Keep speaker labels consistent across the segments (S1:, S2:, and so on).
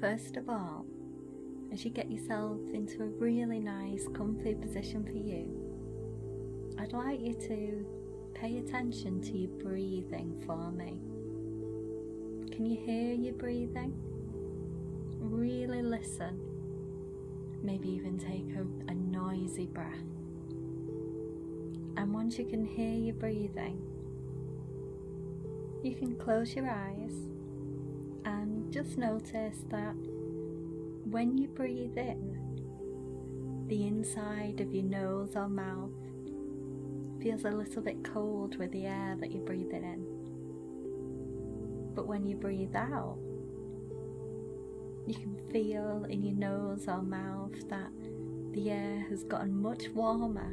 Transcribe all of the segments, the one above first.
S1: first of all, as you get yourself into a really nice, comfy position for you, I'd like you to pay attention to your breathing for me. Can you hear your breathing? Really listen. Maybe even take a noisy breath. And once you can hear your breathing, you can close your eyes and just notice that when you breathe in, the inside of your nose or mouth feels a little bit cold with the air that you're breathing in. But when you breathe out, you can feel in your nose or mouth that the air has gotten much warmer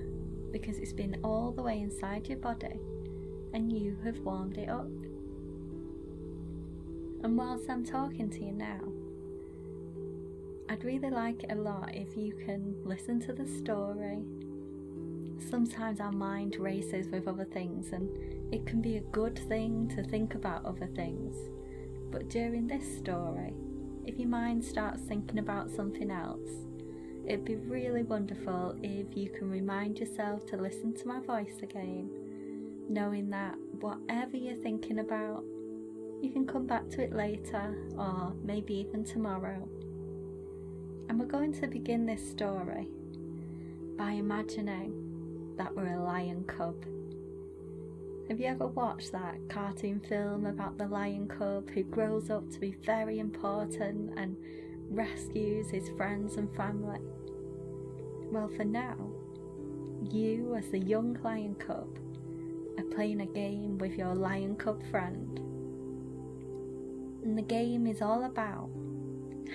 S1: because it's been all the way inside your body and you have warmed it up. And whilst I'm talking to you now, I'd really like it a lot if you can listen to the story. Sometimes our mind races with other things, and it can be a good thing to think about other things. But during this story, if your mind starts thinking about something else, it'd be really wonderful if you can remind yourself to listen to my voice again, knowing that whatever you're thinking about, you can come back to it later or maybe even tomorrow. And we're going to begin this story by imagining that we're a lion cub. Have you ever watched that cartoon film about the lion cub who grows up to be very important and rescues his friends and family? Well, for now, you as the young lion cub are playing a game with your lion cub friend. And the game is all about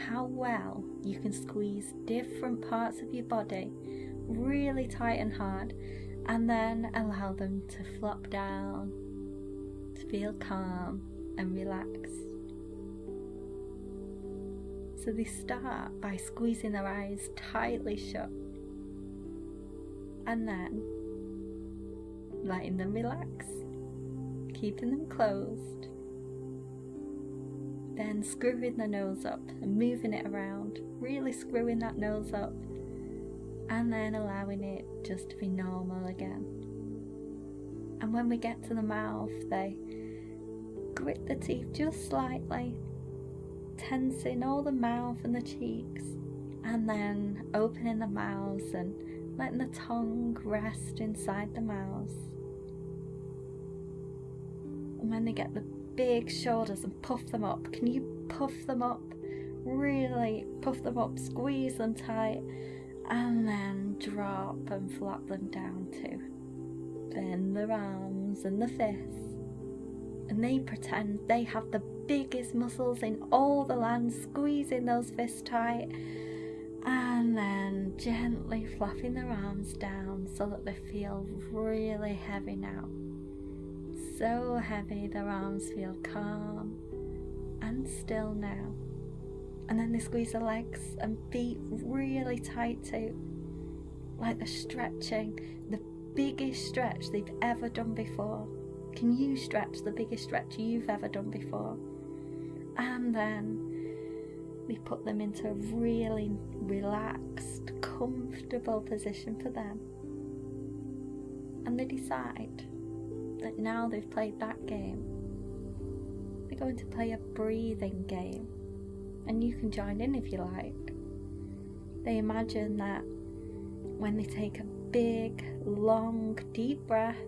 S1: how well you can squeeze different parts of your body really tight and hard, and then allow them to flop down, to feel calm and relaxed. So they start by squeezing their eyes tightly shut, and then letting them relax, keeping them closed, then screwing the nose up and moving it around, really screwing that nose up, and then allowing it just to be normal again. And when we get to the mouth, they grit the teeth just slightly, tensing all the mouth and the cheeks, and then opening the mouths and letting the tongue rest inside the mouths. And when they get the big shoulders and puff them up, can you puff them up? Really puff them up, squeeze them tight, and then drop and flop them down too. Then their arms and the fists, and they pretend they have the biggest muscles in all the land, squeezing those fists tight, and then gently flapping their arms down so that they feel really heavy now. So heavy their arms feel calm and still now. And then they squeeze their legs and feet really tight too, like they're stretching the biggest stretch they've ever done before. Can you stretch the biggest stretch you've ever done before? And then they put them into a really relaxed, comfortable position for them. And they decide that now they've played that game, they're going to play a breathing game. And you can join in if you like. They imagine that when they take a big, long, deep breath,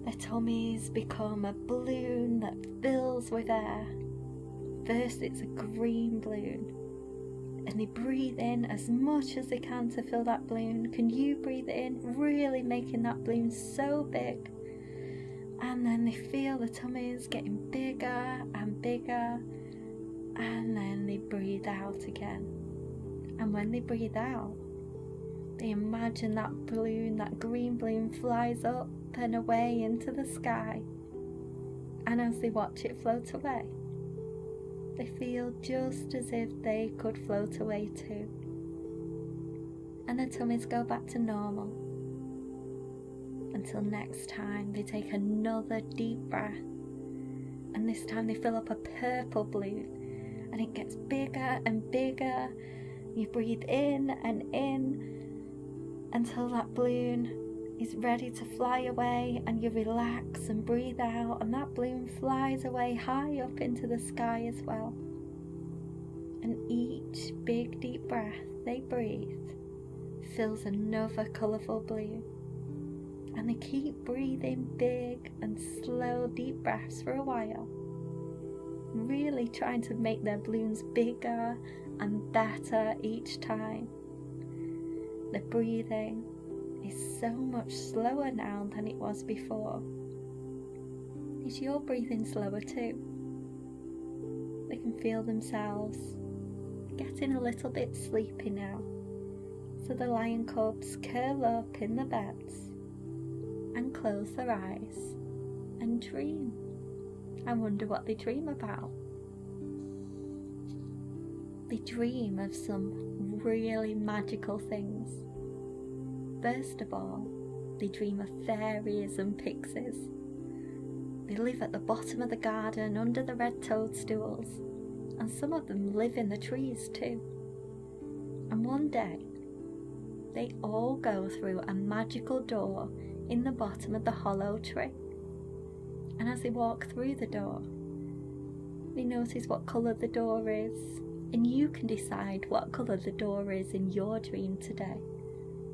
S1: their tummies become a balloon that fills with air. First it's a green balloon, and they breathe in as much as they can to fill that balloon. Can you breathe in, really making that balloon so big? And then they feel the tummies getting bigger and bigger, and then they breathe out again. And when they breathe out, they imagine that balloon, that green balloon, flies up and away into the sky. And as they watch it float away, they feel just as if they could float away too. And their tummies go back to normal. Until next time they take another deep breath, and this time they fill up a purple balloon, and it gets bigger and bigger. You breathe in and in until that balloon is ready to fly away, and you relax and breathe out, and that balloon flies away high up into the sky as well. And each big deep breath they breathe fills another colourful balloon, and they keep breathing big and slow deep breaths for a while, really trying to make their balloons bigger and better each time. The breathing is so much slower now than it was before. Is your breathing slower too? They can feel themselves getting a little bit sleepy now. So the lion cubs curl up in the beds and close their eyes and dream. I wonder what they dream about. They dream of some really magical things. First of all, they dream of fairies and pixies. They live at the bottom of the garden under the red toadstools, and some of them live in the trees too. And one day, they all go through a magical door in the bottom of the hollow tree. And as they walk through the door, they notice what colour the door is, and you can decide what colour the door is in your dream today.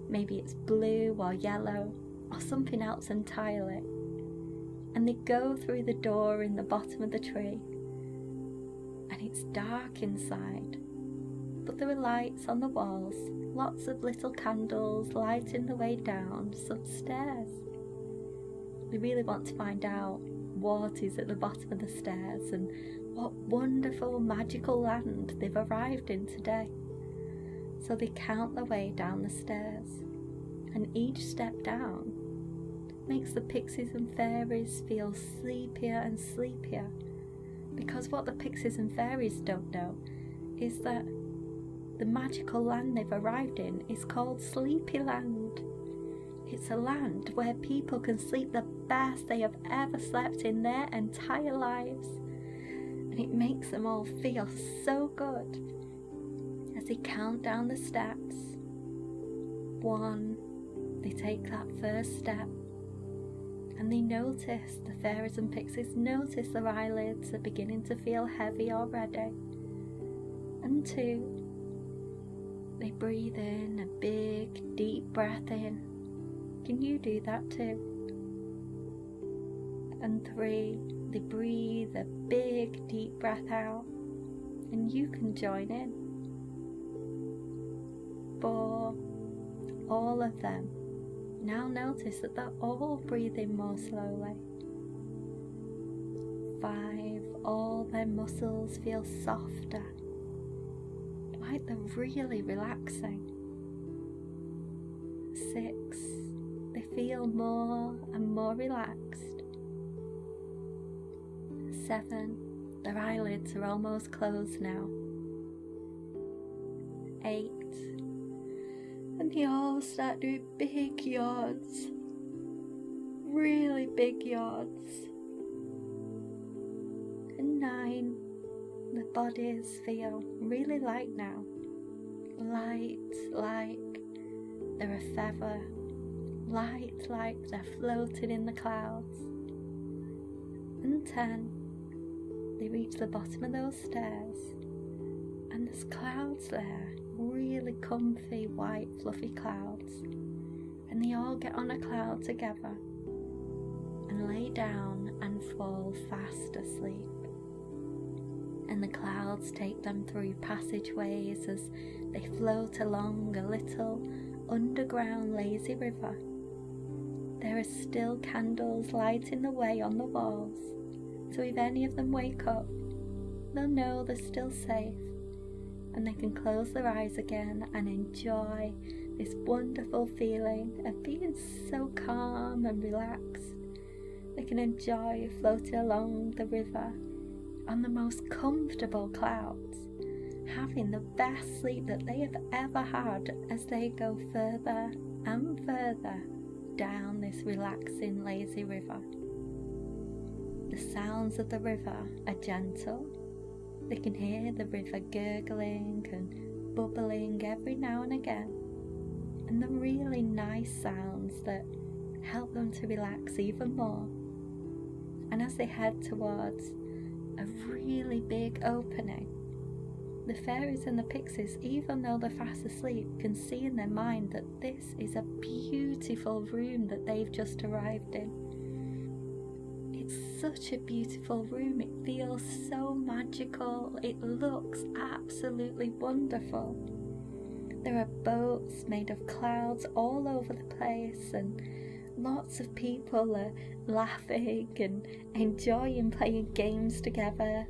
S1: Maybe it's blue or yellow or something else entirely. And they go through the door in the bottom of the tree, and it's dark inside, but there are lights on the walls, lots of little candles lighting the way down some stairs. They really want to find out what is at the bottom of the stairs and what wonderful magical land they've arrived in today. So they count their way down the stairs, and each step down makes the pixies and fairies feel sleepier and sleepier, because what the pixies and fairies don't know is that the magical land they've arrived in is called Sleepy Land. It's a land where people can sleep the best they have ever slept in their entire lives, and it makes them all feel so good as they count down the steps. 1, they take that first step, and they notice, the fairies and pixies notice their eyelids are beginning to feel heavy already. And 2, they breathe in a big deep breath in. Can you do that too? And 3, they breathe a big deep breath out, and you can join in. 4, all of them now notice that they're all breathing more slowly. 5, all their muscles feel softer, like they're really relaxing. 6, they feel more and more relaxed. 7, their eyelids are almost closed now. 8, and they all start doing big yawns, really big yawns. And 9, the bodies feel really light now, light like they're a feather, light like they're floating in the clouds. And 10, they reach the bottom of those stairs, and there's clouds there, really comfy white fluffy clouds, and they all get on a cloud together and lay down and fall fast asleep. And the clouds take them through passageways as they float along a little underground lazy river. There are still candles lighting the way on the walls, so if any of them wake up, they'll know they're still safe, and they can close their eyes again and enjoy this wonderful feeling of being so calm and relaxed. They can enjoy floating along the river on the most comfortable clouds, having the best sleep that they have ever had as they go further and further down this relaxing lazy river. The sounds of the river are gentle They can hear the river gurgling and bubbling every now and again, and the really nice sounds that help them to relax even more. And as they head towards a really big opening, the fairies and the pixies, even though they're fast asleep, can see in their mind that this is a beautiful room that they've just arrived in. It's such a beautiful room. It feels so magical. It looks absolutely wonderful. There are boats made of clouds all over the place, and lots of people are laughing and enjoying playing games together.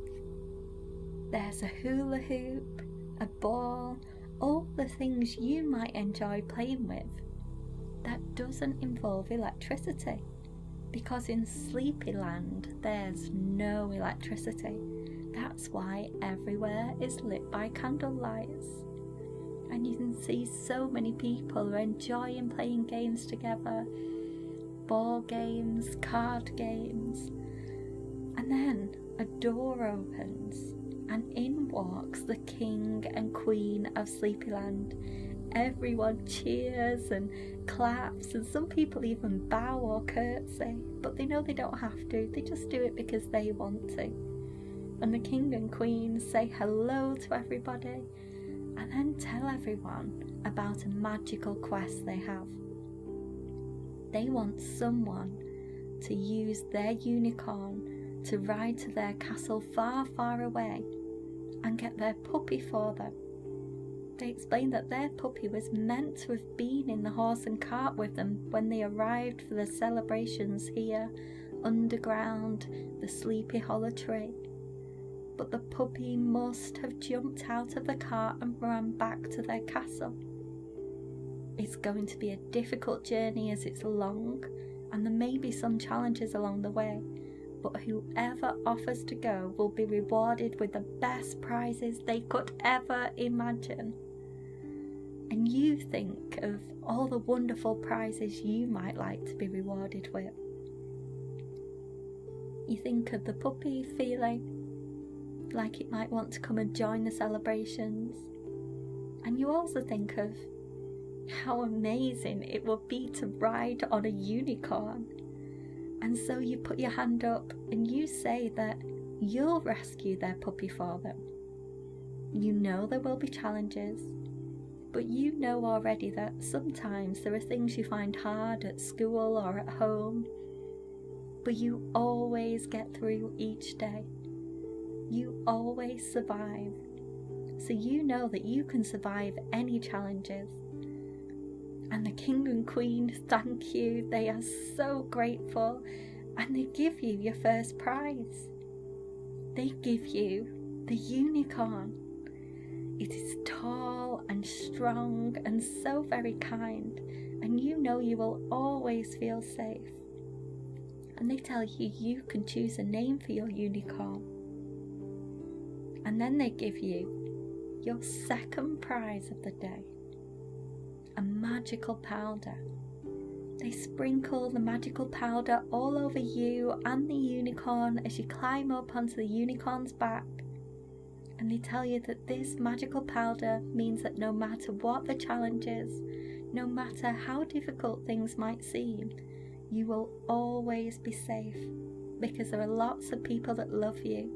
S1: There's a hula hoop, a ball, all the things you might enjoy playing with that doesn't involve electricity, because in Sleepyland there's no electricity. That's why everywhere is lit by candlelights, and you can see so many people are enjoying playing games together, ball games, card games, and then a door opens and in walks the king and queen of Sleepyland. Everyone cheers and claps, and some people even bow or curtsy, but they know they don't have to, they just do it because they want to. And the king and queen say hello to everybody and then tell everyone about a magical quest they have. They want someone to use their unicorn to ride to their castle far, far away and get their puppy for them. They explained that their puppy was meant to have been in the horse and cart with them when they arrived for the celebrations here, underground, the Sleepy Hollow Tree. But the puppy must have jumped out of the cart and ran back to their castle. It's going to be a difficult journey as it's long, and there may be some challenges along the way, but whoever offers to go will be rewarded with the best prizes they could ever imagine. And you think of all the wonderful prizes you might like to be rewarded with. You think of the puppy feeling like it might want to come and join the celebrations, and you also think of how amazing it would be to ride on a unicorn. And so you put your hand up and you say that you'll rescue their puppy for them. You know there will be challenges, but you know already that sometimes there are things you find hard at school or at home, but you always get through each day. You always survive. So you know that you can survive any challenges. And the king and queen thank you, they are so grateful, and they give you your first prize. They give you the unicorn. It is tall and strong and so very kind, and you know you will always feel safe. And they tell you you can choose a name for your unicorn. And then they give you your second prize of the day. A magical powder. They sprinkle the magical powder all over you and the unicorn as you climb up onto the unicorn's back, and they tell you that this magical powder means that no matter what the challenge is, no matter how difficult things might seem, you will always be safe, because there are lots of people that love you,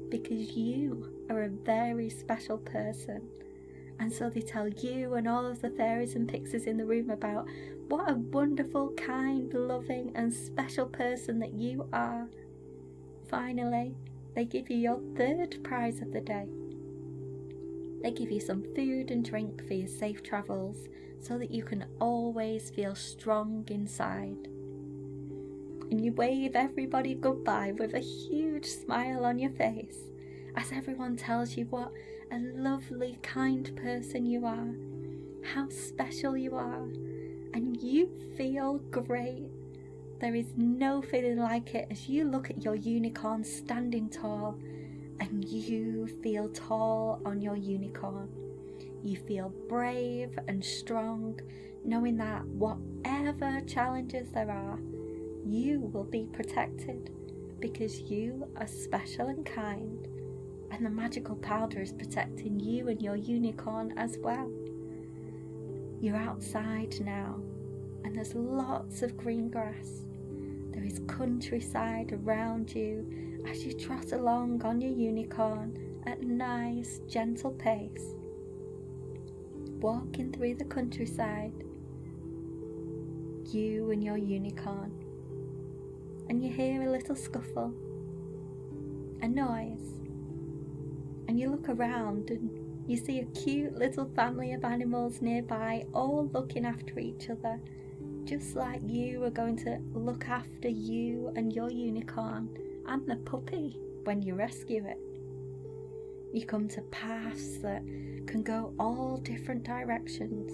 S1: because you are a very special person. And so they tell you and all of the fairies and pixies in the room about what a wonderful, kind, loving and special person that you are. Finally, they give you your third prize of the day. They give you some food and drink for your safe travels so that you can always feel strong inside. And you wave everybody goodbye with a huge smile on your face as everyone tells you what a lovely, kind person you are, how special you are, and you feel great. There is no feeling like it as you look at your unicorn standing tall, and you feel tall on your unicorn. You feel brave and strong, knowing that whatever challenges there are, you will be protected, because you are special and kind, And the magical powder is protecting you and your unicorn as well. You're outside now, and there's lots of green grass. There is countryside around you as you trot along on your unicorn at a nice, gentle pace. Walking through the countryside, you and your unicorn, and you hear a little scuffle, a noise, and you look around and you see a cute little family of animals nearby, all looking after each other, just like you are going to look after you and your unicorn and the puppy when you rescue it. You come to paths that can go all different directions,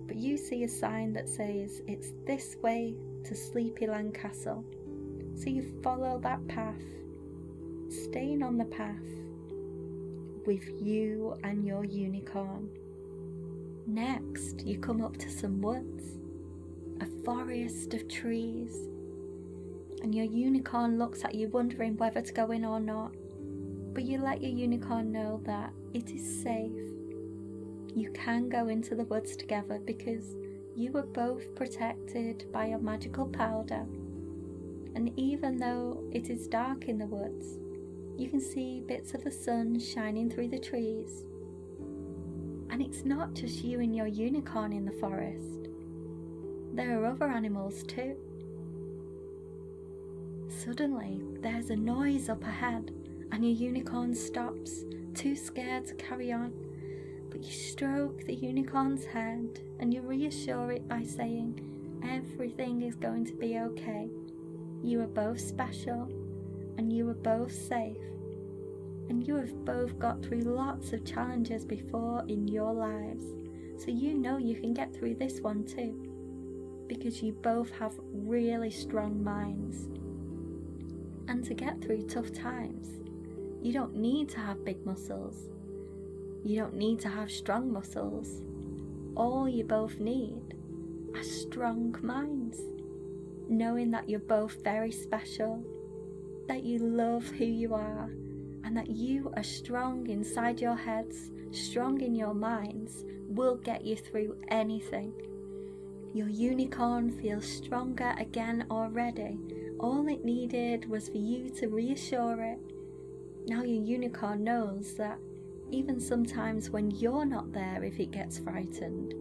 S1: but you see a sign that says it's this way to Sleepyland Castle. So you follow that path, staying on the path with you and your unicorn. Next, you come up to some woods, a forest of trees, and your unicorn looks at you wondering whether to go in or not, but you let your unicorn know that it is safe. You can go into the woods together because you are both protected by a magical powder, and even though it is dark in the woods, you can see bits of the sun shining through the trees. And it's not just you and your unicorn in the forest. There are other animals too. Suddenly, there's a noise up ahead, and your unicorn stops, too scared to carry on. But you stroke the unicorn's head and you reassure it by saying, everything is going to be okay. You are both special, and you are both safe, and you have both got through lots of challenges before in your lives, so you know you can get through this one too, because you both have really strong minds. And to get through tough times, you don't need to have big muscles, you don't need to have strong muscles. All you both need are strong minds, knowing that you're both very special, that you love who you are, and that you are strong inside your heads, strong in your minds, will get you through anything. Your unicorn feels stronger again already. All it needed was for you to reassure it. Now your unicorn knows that even sometimes when you're not there, if it gets frightened,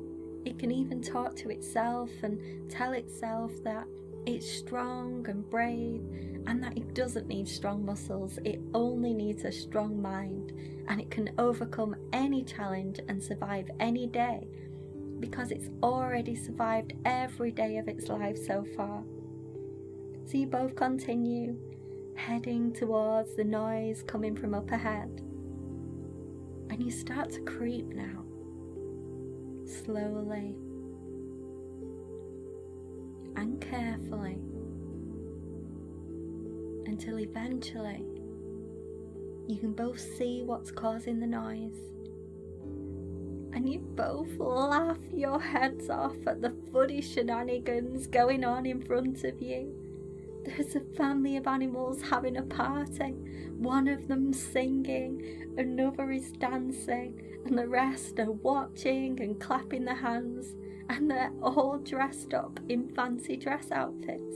S1: it can even talk to itself and tell itself that it's strong and brave, and that it doesn't need strong muscles, it only needs a strong mind, and it can overcome any challenge and survive any day, because it's already survived every day of its life so far. So you both continue, heading towards the noise coming from up ahead, and you start to creep now, slowly and carefully, until eventually you can both see what's causing the noise, and you both laugh your heads off at the funny shenanigans going on in front of you. There's a family of animals having a party, one of them singing, another is dancing, and the rest are watching and clapping their hands, and they're all dressed up in fancy dress outfits.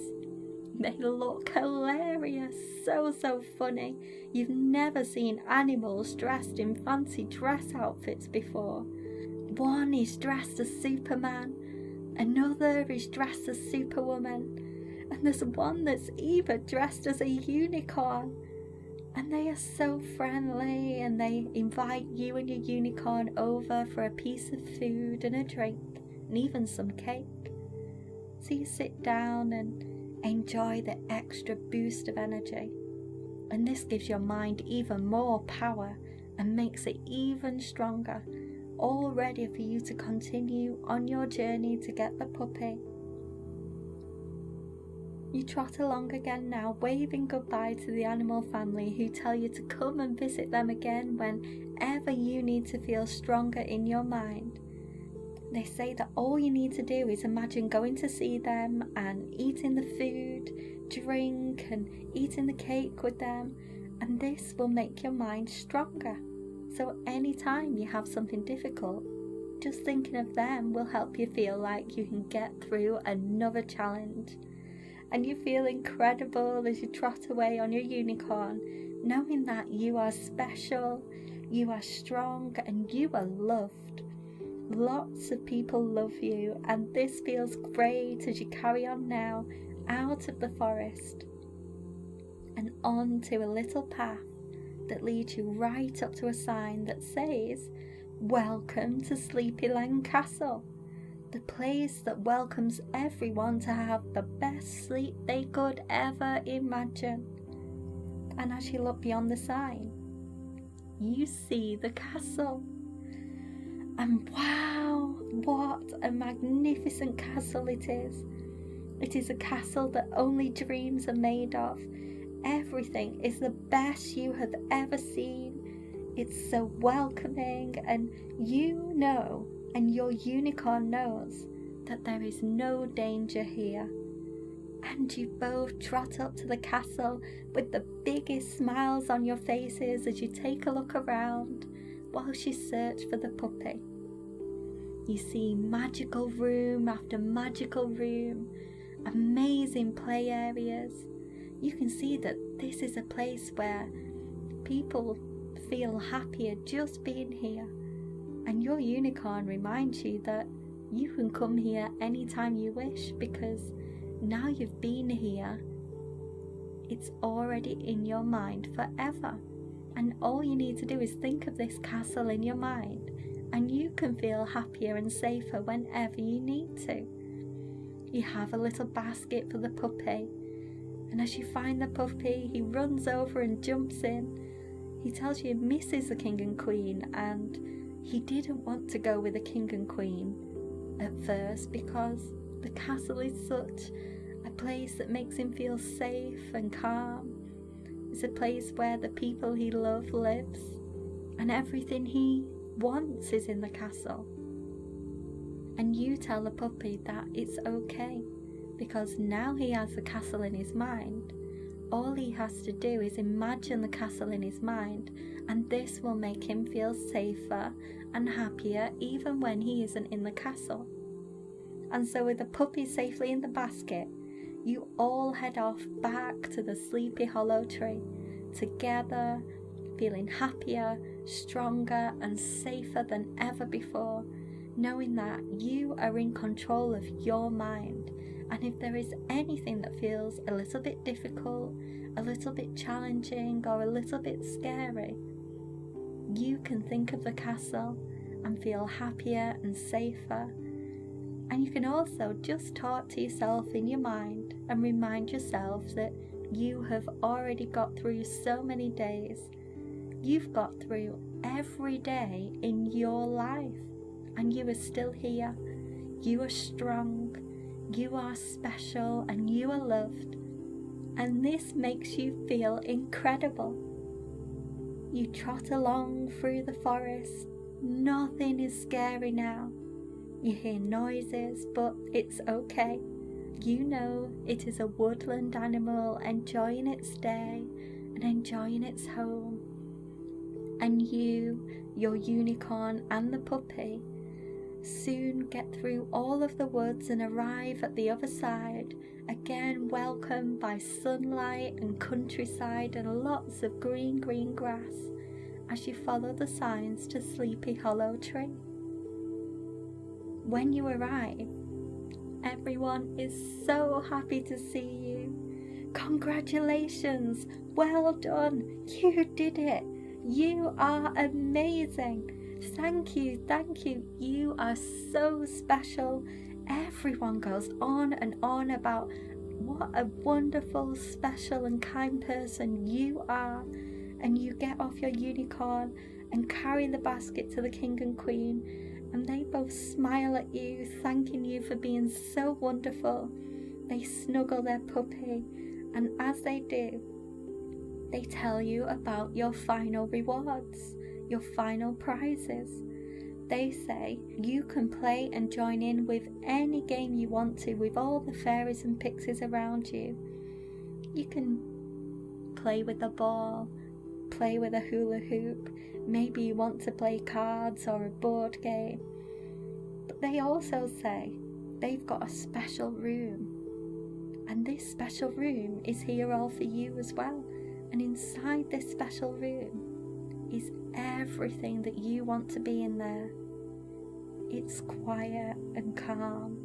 S1: They look hilarious, so funny. You've never seen animals dressed in fancy dress outfits before. One is dressed as Superman, another is dressed as Superwoman, and there's one that's even dressed as a unicorn. And they are so friendly, and they invite you and your unicorn over for a piece of food and a drink, and even some cake. So you sit down and enjoy the extra boost of energy, and this gives your mind even more power and makes it even stronger, all ready for you to continue on your journey to get the puppy. You trot along again now, waving goodbye to the animal family, who tell you to come and visit them again whenever you need to feel stronger in your mind. They say that all you need to do is imagine going to see them and eating the food, drink and eating the cake with them, And this will make your mind stronger. So anytime you have something difficult, just thinking of them will help you feel like you can get through another challenge. And you feel incredible as you trot away on your unicorn, knowing that you are special, you are strong, and you are loved. Lots of people love you, and this feels great as you carry on now out of the forest and onto a little path that leads you right up to a sign that says, "Welcome to Sleepyland Castle," the place that welcomes everyone to have the best sleep they could ever imagine. And as you look beyond the sign, you see the castle. And wow, what a magnificent castle it is. It is a castle that only dreams are made of. Everything is the best you have ever seen. It's so welcoming, and you know, and your unicorn knows, that there is no danger here. And you both trot up to the castle with the biggest smiles on your faces as you take a look around whilst you search for the puppy. You see magical room after magical room, amazing play areas. You can see that this is a place where people feel happier just being here. And your unicorn reminds you that you can come here anytime you wish, because now you've been here, it's already in your mind forever. And all you need to do is think of this castle in your mind, and you can feel happier and safer whenever you need to. You have a little basket for the puppy, and as you find the puppy, he runs over and jumps in. He tells you he misses the king and queen, and he didn't want to go with the king and queen at first because the castle is such a place that makes him feel safe and calm. It's a place where the people he loves lives, and everything he wants is in the castle. And you tell the puppy that it's okay, because now he has the castle in his mind. All he has to do is imagine the castle in his mind, and this will make him feel safer and happier even when he isn't in the castle. And so with the puppy safely in the basket, you all head off back to the Sleepy Hollow tree, together, feeling happier, stronger and safer than ever before, knowing that you are in control of your mind. And if there is anything that feels a little bit difficult, a little bit challenging, or a little bit scary, you can think of the castle and feel happier and safer. And you can also just talk to yourself in your mind and remind yourself that you have already got through so many days. You've got through every day in your life, and you are still here. You are strong, you are special, and you are loved. And this makes you feel incredible. You trot along through the forest. Nothing is scary now. You hear noises, but it's okay. You know it is a woodland animal enjoying its day and enjoying its home. And you, your unicorn and the puppy soon get through all of the woods and arrive at the other side, again welcomed by sunlight and countryside and lots of green grass as you follow the signs to Sleepy Hollow Tree. When you arrive, everyone is so happy to see you. Congratulations! Well done! You did it! You are amazing! Thank you, you are so special. Everyone goes on and on about what a wonderful, special and kind person you are. And you get off your unicorn and carry the basket to the king and queen, and they both smile at you, thanking you for being so wonderful. They snuggle their puppy, and as they do, they tell you about your final rewards, your final prizes. They say you can play and join in with any game you want to with all the fairies and pixies around you. You can play with the ball, play with a hula hoop, maybe you want to play cards or a board game. But they also say they've got a special room, and this special room is here all for you as well. And inside this special room is everything that you want to be in there. It's quiet and calm.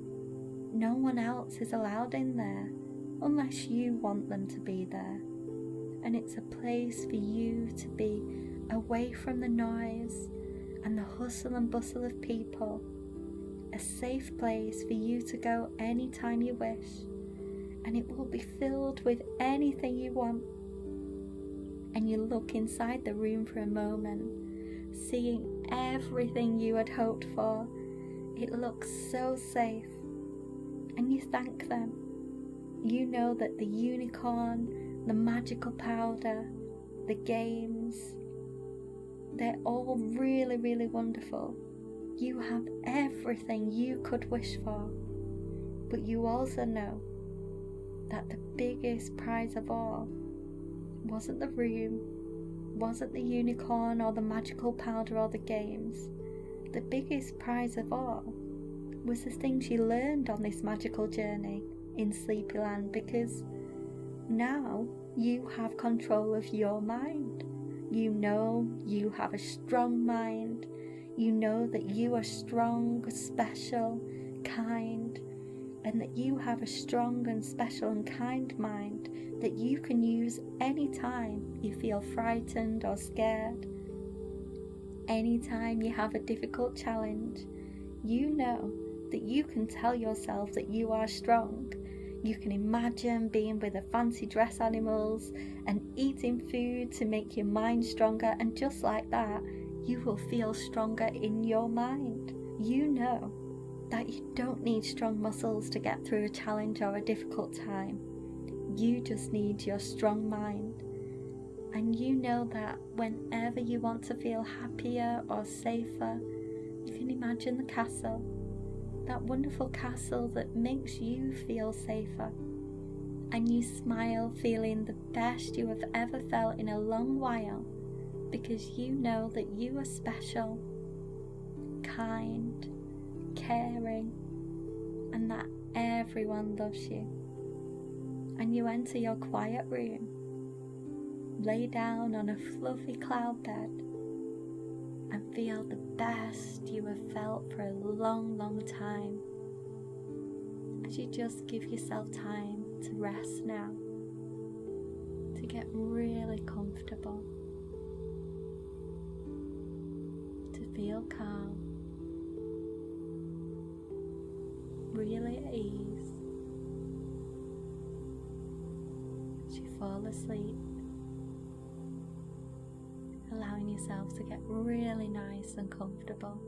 S1: No one else is allowed in there unless you want them to be there. And it's a place for you to be away from the noise and the hustle and bustle of people. A safe place for you to go anytime you wish, and it will be filled with anything you want. And you look inside the room for a moment, seeing everything you had hoped for. It looks so safe, and you thank them. You know that the unicorn, the magical powder, the games, they're all really, really wonderful. You have everything you could wish for, but you also know that the biggest prize of all wasn't the room, wasn't the unicorn or the magical powder or the games. The biggest prize of all was the things you learned on this magical journey in Sleepyland, because now you have control of your mind. You know you have a strong mind. You know that you are strong, special, kind, and that you have a strong and special and kind mind that you can use anytime you feel frightened or scared. Anytime you have a difficult challenge, you know that you can tell yourself that you are strong. You can imagine being with the fancy dress animals and eating food to make your mind stronger, and just like that, you will feel stronger in your mind. You know that you don't need strong muscles to get through a challenge or a difficult time. You just need your strong mind. And you know that whenever you want to feel happier or safer, you can imagine the castle, that wonderful castle that makes you feel safer. And you smile, feeling the best you have ever felt in a long while, because you know that you are special, kind, caring, and that everyone loves you. And you enter your quiet room, lay down on a fluffy cloud bed, and feel the best you have felt for a long, long time, as you just give yourself time to rest now, to get really comfortable, to feel calm, really at ease, as you fall asleep, allowing yourself to get really nice and comfortable,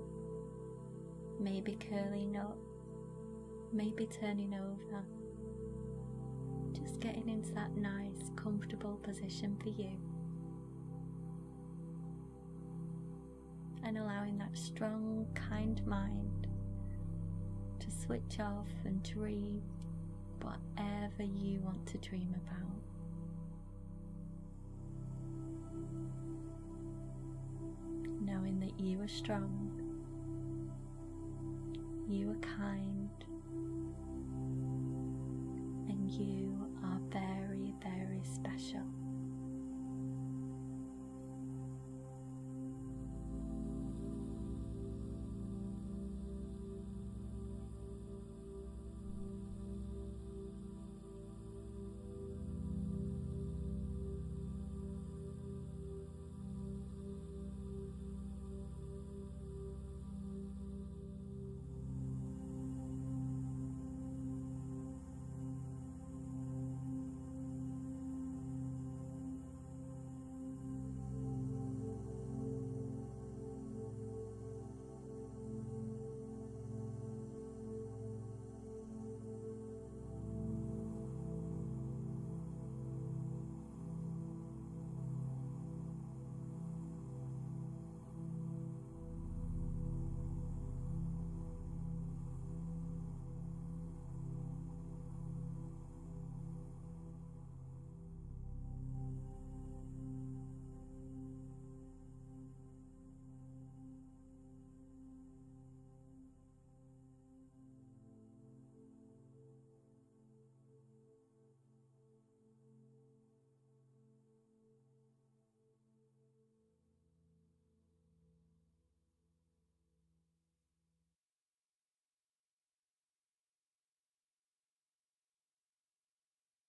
S1: maybe curling up, maybe turning over, just getting into that nice, comfortable position for you, and allowing that strong, kind mind to switch off and dream whatever you want to dream about. Knowing that you are strong, you are kind, and you are very, very special.